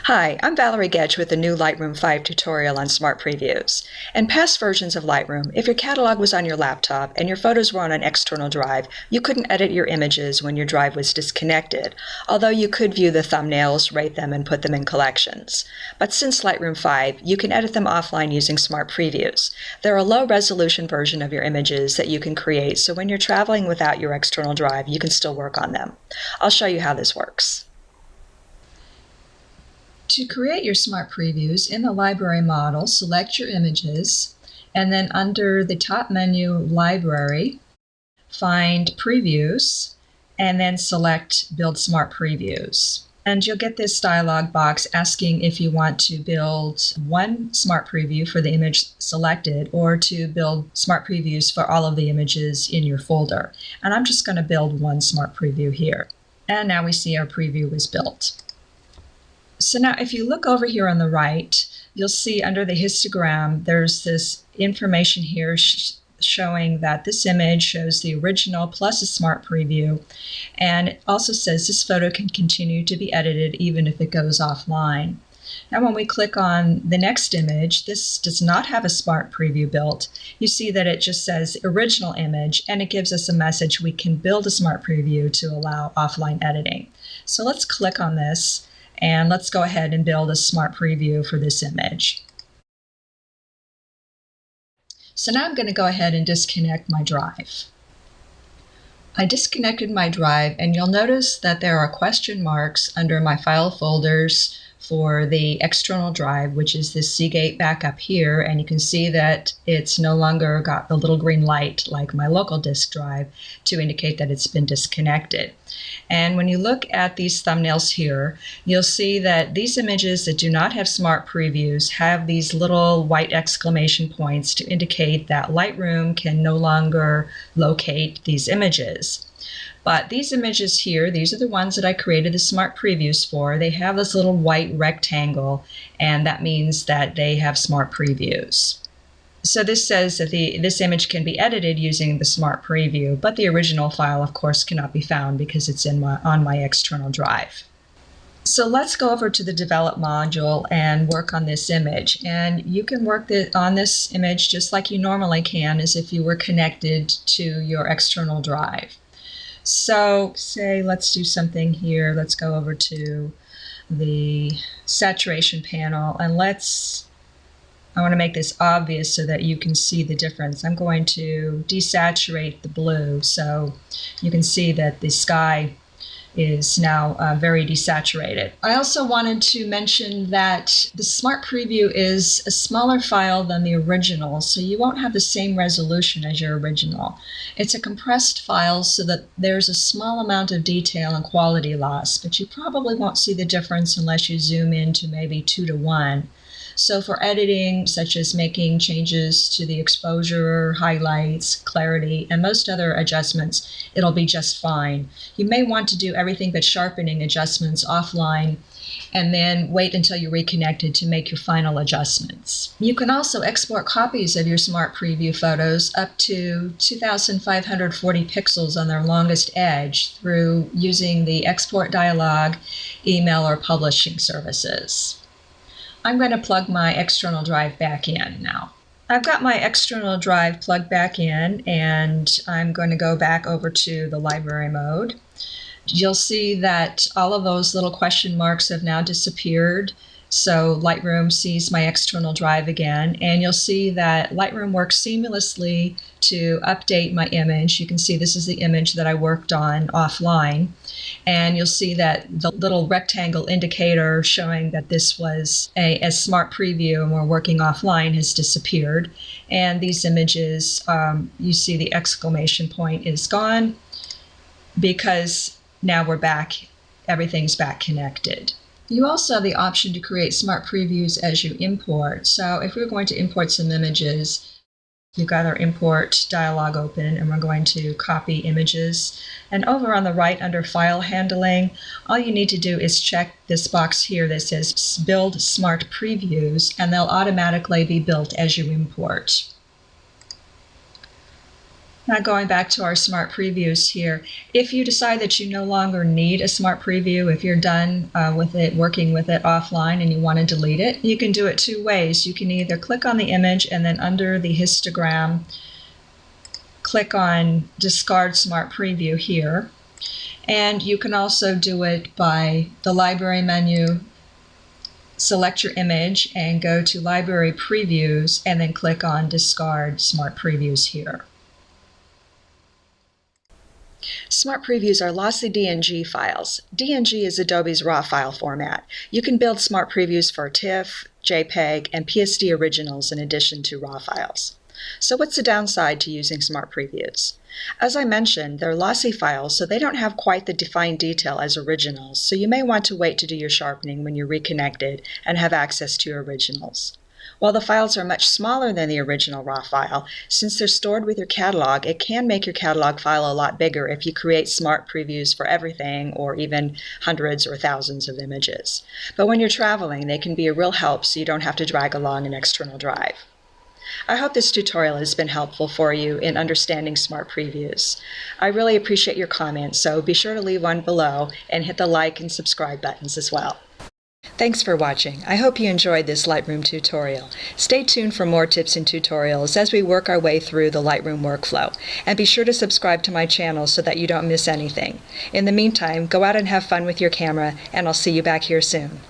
Hi, I'm Valerie Gedge with the new Lightroom 5 tutorial on Smart Previews. In past versions of Lightroom, if your catalog was on your laptop and your photos were on an external drive, you couldn't edit your images when your drive was disconnected, although you could view the thumbnails, rate them, and put them in collections. But since Lightroom 5, you can edit them offline using Smart Previews. They're a low-resolution version of your images that you can create, so when you're traveling without your external drive, you can still work on them. I'll show you how this works. To create your Smart Previews, in the Library model, select your images, and then under the top menu, Library, find Previews, and then select Build Smart Previews. And you'll get this dialog box asking if you want to build one Smart Preview for the image selected or to build Smart Previews for all of the images in your folder. And I'm just going to build one Smart Preview here. And now we see our preview was built. So now if you look over here on the right, you'll see under the histogram, there's this information here showing that this image shows the original plus a Smart Preview. And it also says this photo can continue to be edited even if it goes offline. Now when we click on the next image, this does not have a Smart Preview built. You see that it just says original image, and it gives us a message we can build a Smart Preview to allow offline editing. So let's click on this. And let's go ahead and build a Smart Preview for this image. So now I'm going to go ahead and disconnect my drive. I disconnected my drive, and you'll notice that there are question marks under my file folders for the external drive, which is this Seagate backup here, and you can see that it's no longer got the little green light like my local disk drive to indicate that it's been disconnected. And when you look at these thumbnails here, you'll see that these images that do not have Smart Previews have these little white exclamation points to indicate that Lightroom can no longer locate these images. But these images here, these are the ones that I created the Smart Previews for. They have this little white rectangle, and that means that they have Smart Previews. So this says that this image can be edited using the Smart Preview, but the original file, of course, cannot be found because it's on my external drive. So let's go over to the Develop module and work on this image. And you can work on this image just like you normally can, as if you were connected to your external drive. So say let's do something here. Let's go over to the saturation panel, and I want to make this obvious so that you can see the difference. I'm going to desaturate the blue so you can see that the sky is now very desaturated. I also wanted to mention that the Smart Preview is a smaller file than the original, so you won't have the same resolution as your original. It's a compressed file so that there's a small amount of detail and quality loss, but you probably won't see the difference unless you zoom in to maybe 2:1. So for editing, such as making changes to the exposure, highlights, clarity, and most other adjustments, it'll be just fine. You may want to do everything but sharpening adjustments offline and then wait until you're reconnected to make your final adjustments. You can also export copies of your Smart Preview photos up to 2,540 pixels on their longest edge through using the export dialog, email, or publishing services. I'm going to plug my external drive back in now. I've got my external drive plugged back in, and I'm going to go back over to the library mode. You'll see that all of those little question marks have now disappeared. So Lightroom sees my external drive again, and you'll see that Lightroom works seamlessly to update my image. You can see this is the image that I worked on offline, and you'll see that the little rectangle indicator showing that this was a Smart Preview and we're working offline has disappeared. And these images, you see the exclamation point is gone because now we're back, everything's back connected. You also have the option to create Smart Previews as you import. So if we're going to import some images, you've got our import dialog open, and we're going to copy images. And over on the right under File Handling, all you need to do is check this box here that says Build Smart Previews, and they'll automatically be built as you import. Now going back to our smart previews here, if you decide that you no longer need a smart preview, if you're done with it, working with it offline and you want to delete it, you can do it two ways. You can either click on the image and then under the histogram, click on Discard Smart Preview here. And you can also do it by the library menu, select your image and go to Library Previews and then click on Discard Smart Previews here. Smart previews are lossy DNG files. DNG is Adobe's raw file format. You can build smart previews for TIFF, JPEG, and PSD originals in addition to raw files. So what's the downside to using smart previews? As I mentioned, they're lossy files, so they don't have quite the defined detail as originals, so you may want to wait to do your sharpening when you're reconnected and have access to your originals. While the files are much smaller than the original raw file, since they're stored with your catalog, it can make your catalog file a lot bigger if you create smart previews for everything or even hundreds or thousands of images. But when you're traveling, they can be a real help so you don't have to drag along an external drive. I hope this tutorial has been helpful for you in understanding smart previews. I really appreciate your comments, so be sure to leave one below and hit the like and subscribe buttons as well. Thanks for watching. I hope you enjoyed this Lightroom tutorial. Stay tuned for more tips and tutorials as we work our way through the Lightroom workflow. And be sure to subscribe to my channel so that you don't miss anything. In the meantime, go out and have fun with your camera, and I'll see you back here soon.